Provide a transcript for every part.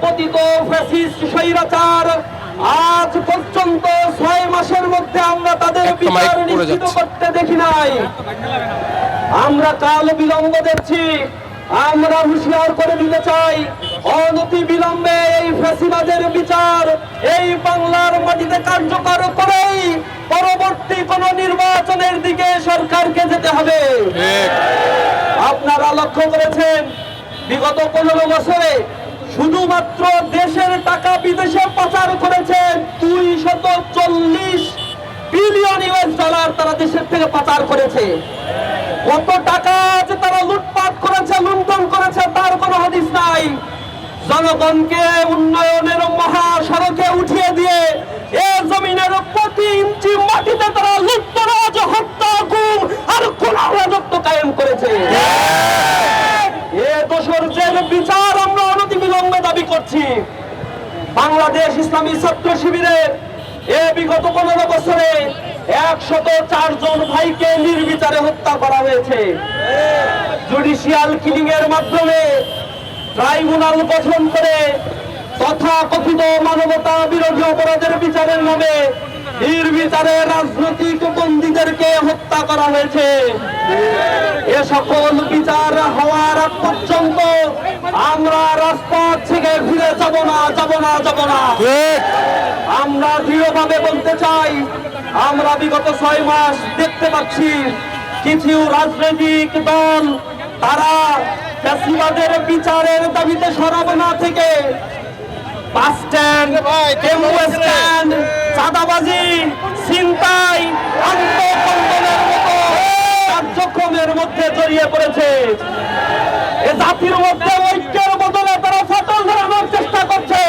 পতিত ফ্যাসিস্ট স্বৈরাচার আজ পর্যন্ত 6 মাসের মধ্যে আমরা তাদের বিচার নিশ্চিত করতে দেখি নাই। আমরা কাল বিলম্ব দেখছি। আমরা হুঁশিয়ার করে দিতে চাই, অনতি বিলম্বে এই ফ্যাসিবাদের বিচার এই বাংলার মাটিতে কার্যকর করেই পরবর্তী কোন নির্বাচনের দিকে সরকারকে যেতে হবে। আপনারা লক্ষ্য করেছেন বিগত 15 বছরে শুধুমাত্র দেশের টাকা বিদেশে পাচার করেছে 240 বিলিয়ন ইউএস ডলার তারা দেশের থেকে পাচার করেছে। কত টাকা যে তারা লুটপাট করেছে, লুণ্ঠন করেছে তার কোনো হদিস নাই। জনগণকে উন্নয়নের মহাসড়কে উঠিয়ে দিয়ে এ জমিনের প্রতি ইঞ্চি মাটিতে তারা লুটতরাজ, হত্যা, গুম আর খুনের রাজত্ব কায়েম করেছে। এ দোষরদের বিচার আমরা অনতিবিলম্বে দাবি করছি। বাংলাদেশ ইসলামী ছাত্র শিবিরের বিগত 15 বছরে 104 জন ভাইকে নির্বিচারে হত্যা করা হয়েছে। জুডিশিয়াল কিলিং এর মাধ্যমে ট্রাইব্যুনাল গঠন করে তথাকথিত মানবতা বিরোধী অপরাধের বিচারের নামে নির্বিচারে রাজনৈতিক বন্দীদেরকে হত্যা করা হয়েছে। এ সকল বিচার হওয়ার আগ পর্যন্ত আমরা রাজপথ থেকে ফিরে যাব না। আমরা দৃঢ়ভাবে বলতে চাই, আমরা বিগত 6 মাস দেখতে পাচ্ছি কিছু রাজনৈতিক দল তারা ফ্যাসিবাদের বিচারের দাবিতে সরাবো না থেকে বাস স্ট্যান্ড, টেম্পো স্ট্যান্ড, চাঁদাবাজি, ছিনতাই, আত্মকল্পনের মতো কার্যক্রমের মধ্যে জড়িয়ে পড়েছে। এ জাতির মধ্যে ঐক্যের বদলে তারা ফাটল ধরানোর চেষ্টা করছে।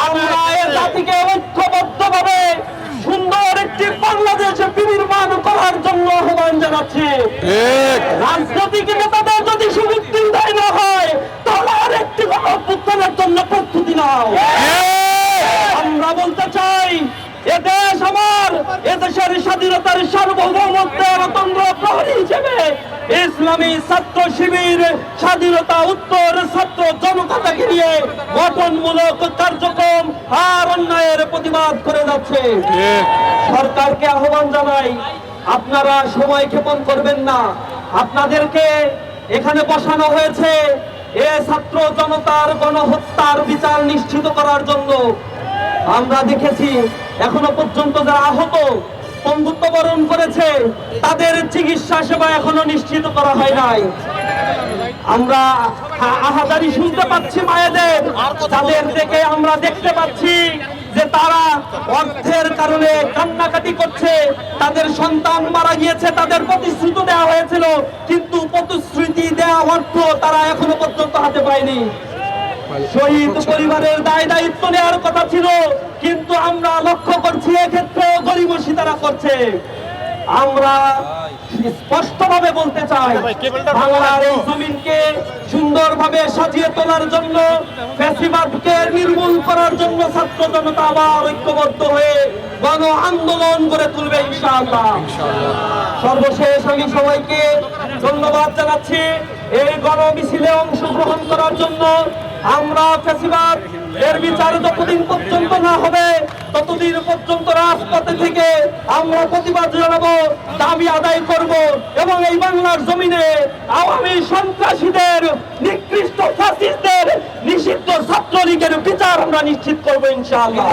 আমরা এ জাতিকে ঐক্যবদ্ধভাবে সুন্দর একটি বাংলাদেশ বিনির্মাণ করার জন্য আহ্বান জানাচ্ছি। রাজনৈতিক নেতাদের যদি সুবিধা দেয় না হয় তাহলে আর একটি গণঅভ্যুত্থানের জন্য প্রস্তুতি নাও। আমরা বলতে চাই, এদেশ আমার, এদেশের স্বাধীনতার সার্বভৌমত্বের অতন্দ্র প্রহরী হিসেবে ইসলামী ছাত্র শিবির স্বাধীনতা উত্তর ছাত্র জনতাকে নিয়ে গঠনমূলক কার্যক্রম আর অন্যায়ের প্রতিবাদ করে যাচ্ছে। সরকারকে আহ্বান জানাই, আপনারা সময় ক্ষেপণ করবেন না। আপনাদেরকে এখানে বসানো হয়েছে এ ছাত্র জনতার গণহত্যার বিচার নিশ্চিত করার জন্য। আমরা দেখেছি এখনো পর্যন্ত যারা আহত, পঙ্গুত্ব বরণ করেছে, তাদের চিকিৎসা সেবা এখনো নিশ্চিত করা হয় নাই। আমরা আহাজারি শুনতে পাচ্ছি মায়েদের, তাদের থেকে আমরা দেখতে পাচ্ছি যে তারা অর্থের কারণে কান্নাকাটি করছে। তাদের সন্তান মারা গিয়েছে, তাদের প্রতিশ্রুতি দেওয়া হয়েছিল, কিন্তু প্রতিশ্রুতি দেওয়া অর্থ তারা এখনো পর্যন্ত হাতে পায়নি। শহীদ পরিবারের দায় দায়িত্ব নেওয়ার কথা ছিল, কিন্তু আমরা লক্ষ্য করছি এক্ষেত্রে গরিমসি তারা করছে। আমরা স্পষ্টভাবে বলতে চাই, বাংলার এই জমিনকে সুন্দরভাবে সাজিয়ে তোলার জন্য, ফ্যাসিবাদকে নির্মূল করার জন্য ছাত্র জনতা আবার ঐক্যবদ্ধ হয়ে গণ আন্দোলন গড়ে তুলবে ইনশাআল্লাহ। সর্বশেষ আমি সবাইকে ধন্যবাদ জানাচ্ছি এই গণ মিছিলে অংশগ্রহণ করার জন্য। আমরা ফ্যাসিবাদ এর বিচার যতদিন পর্যন্ত না হবে ততদিন পর্যন্ত রাজপথে থেকে আমরা প্রতিবাদ জানাবো, দাবি আদায় করব এবং এই বাংলার জমিনে আওয়ামী সন্ত্রাসীদের, নিকৃষ্ট ফাসিস্টদের, নিষিদ্ধ ছাত্রলীগের বিচার আমরা নিশ্চিত করবো ইনশাআল্লাহ।